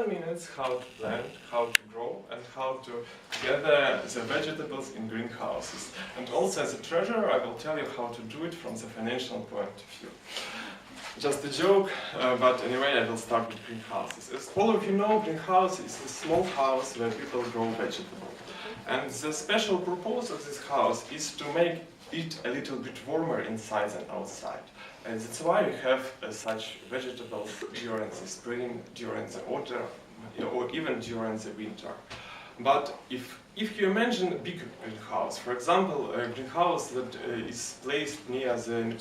minutes how to plant, how to grow, and how to gather the vegetables in greenhouses. And also as a treasurer, I will tell you how to do it from the financial point of view. Just a joke, but anyway, I will start with greenhouses. As all of you know, greenhouse is a small house where people grow vegetables. And the special purpose of this house is to make it a little bit warmer inside than outside. And that's why we have such vegetables during the spring, during the autumn, or even during the winter. But if you imagine a big greenhouse, for example, a greenhouse that is placed near the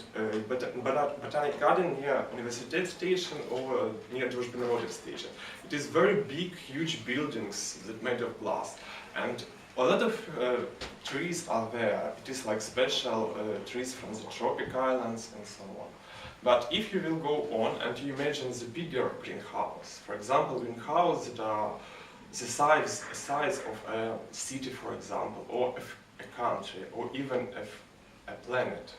botanic garden, near University Station or near Дружбы Station, it is very big, huge buildings that made of glass. And a lot of trees are there. It is like special trees from the tropic islands and so on. But if you will go on and you imagine the bigger greenhouse, for example, greenhouse that are the size of a city, for example, or a country, or even a planet.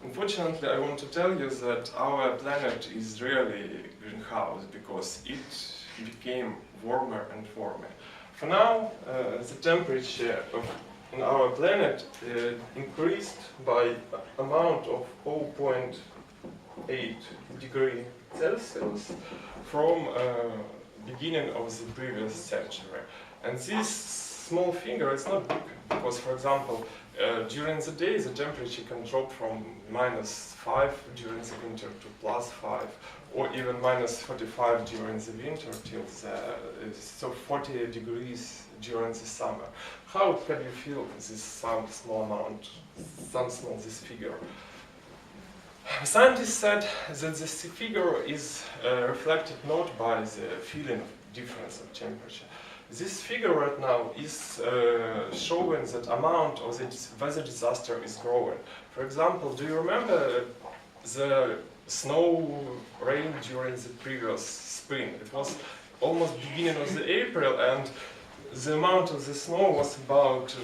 Unfortunately, I want to tell you that our planet is really a greenhouse because it became warmer and warmer. For now, the temperature on our planet increased by amount of 0.8 degrees Celsius from beginning of the previous century. And this small figure is not big because, for example, during the day the temperature can drop from -5 during the winter to +5, or even -45 during the winter till so 40 degrees during the summer. How can you feel this this figure? Scientists said that this figure is reflected not by the feeling of difference of temperature. This figure right now is showing that amount of the weather disaster is growing. For example, do you remember the snow rain during the previous spring? It was almost beginning of the April, and the amount of the snow was about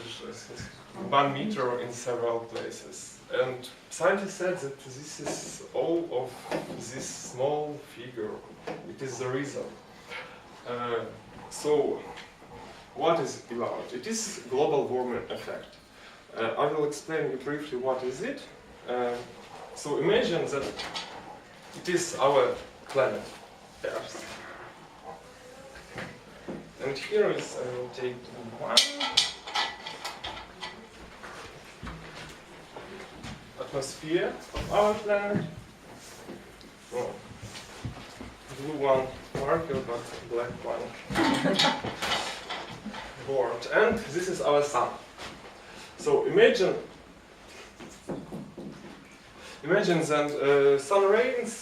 1 meter in several places. And scientists said that this is all of this small figure. It is the reason. So, what is it about? It is global warming effect. I will explain you briefly what is it. So imagine that it is our planet, Earth. And here is, I will take one. Atmosphere of our planet. Oh, blue one marker, but black one board. And this is our sun. So imagine that sun rays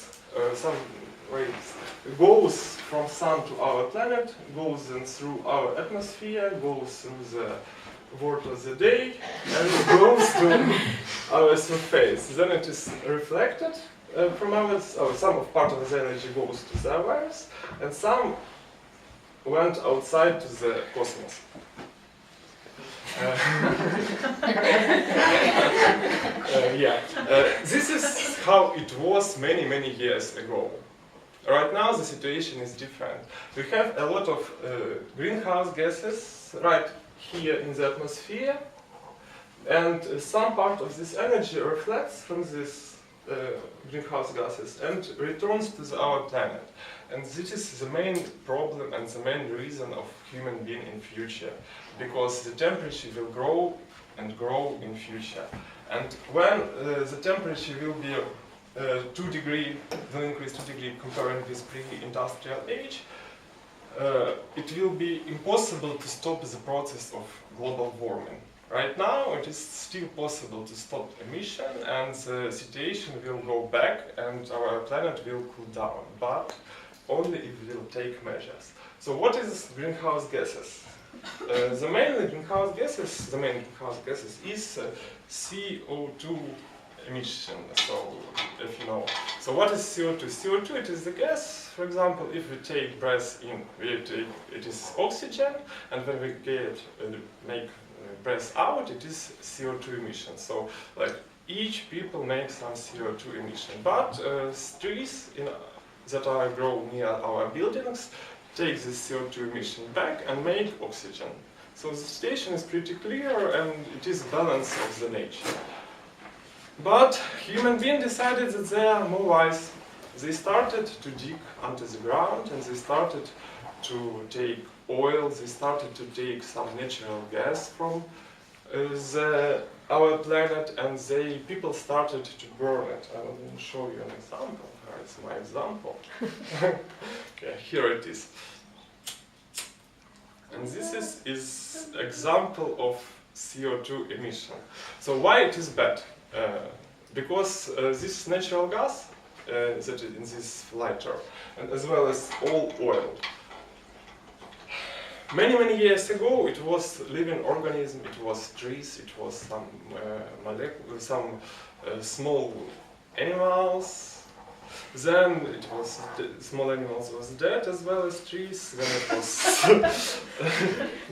goes from sun to our planet, goes then through our atmosphere, goes through the world of the day, and goes to our surface. Then it is reflected from some of part of the energy goes to the wires, and some went outside to the cosmos. This is how it was many years ago. Right now the situation is different. We have a lot of greenhouse gases right here in the atmosphere, and some part of this energy reflects from these greenhouse gases and returns to our planet. And this is the main problem and the main reason of human being in future, because the temperature will grow and grow in future. And when the temperature will be 2 degrees, will increase 2 degrees comparing with pre-industrial age, it will be impossible to stop the process of global warming. Right now it is still possible to stop emission, and the situation will go back and our planet will cool down, but only if we will take measures. So what is greenhouse gases? The main greenhouse gases is CO2 emission. So if you know, so what is CO2? CO2, it is the gas. For example, if we take breath in, it is oxygen, and when we make breath out, it is CO2 emission. So like each people make some CO2 emission, but trees that are grown near our buildings take this CO2 emission back and make oxygen. So the situation is pretty clear and it is balance of the nature. But human beings decided that they are more wise. They started to dig under the ground and they started to take oil, they started to take some natural gas from our planet, and people started to burn it. I will show you an example. It's my example. Okay, here it is. And this is example of CO2 emission. So why it is bad? Because this natural gas that is in this lighter, and as well as all oil. Many years ago, it was living organism, it was trees, it was some small animals. Then it was small animals was dead as well as trees. Then it was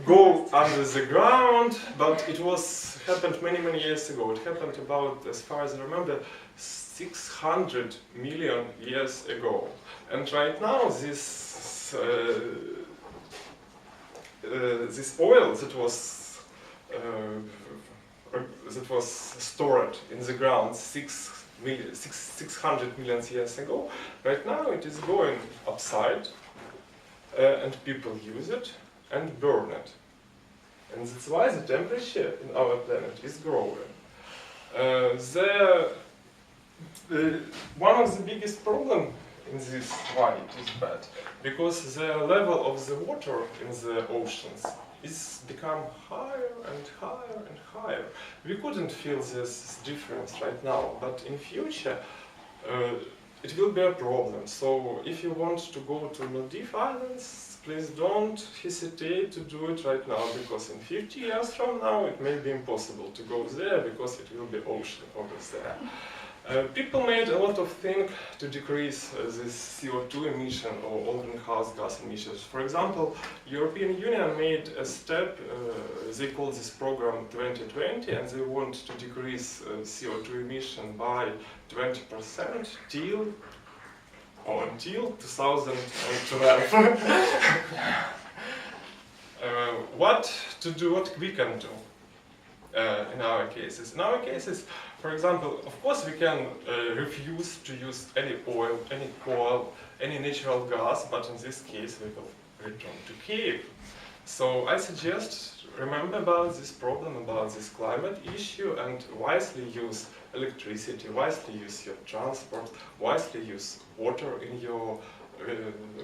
go under the ground, but it was happened many years ago. It happened about, as far as I remember, 600 million years ago. And right now, this oil that was stored in the ground 600 million years ago, right now it is going upside, and people use it and burn it. And that's why the temperature in our planet is growing. One of the biggest problems in this why it is bad, because the level of the water in the oceans is become higher and higher and higher. We couldn't feel this difference right now, but in future it will be a problem. So if you want to go to Maldives Islands, please don't hesitate to do it right now, because in 50 years from now it may be impossible to go there because it will be ocean over there. People made a lot of things to decrease this CO2 emission or all greenhouse gas emissions. For example, European Union made a step, they call this program 2020, and they want to decrease CO2 emission by 20% until 2012. What we can do in our cases? In our cases, for example, of course we can refuse to use any oil, any coal, any natural gas, but in this case we will return to Kiev. So I suggest remember about this problem, about this climate issue, and wisely use electricity, wisely use your transport, wisely use water in your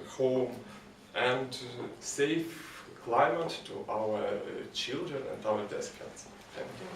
home, and save climate to our children and our descendants. Thank you.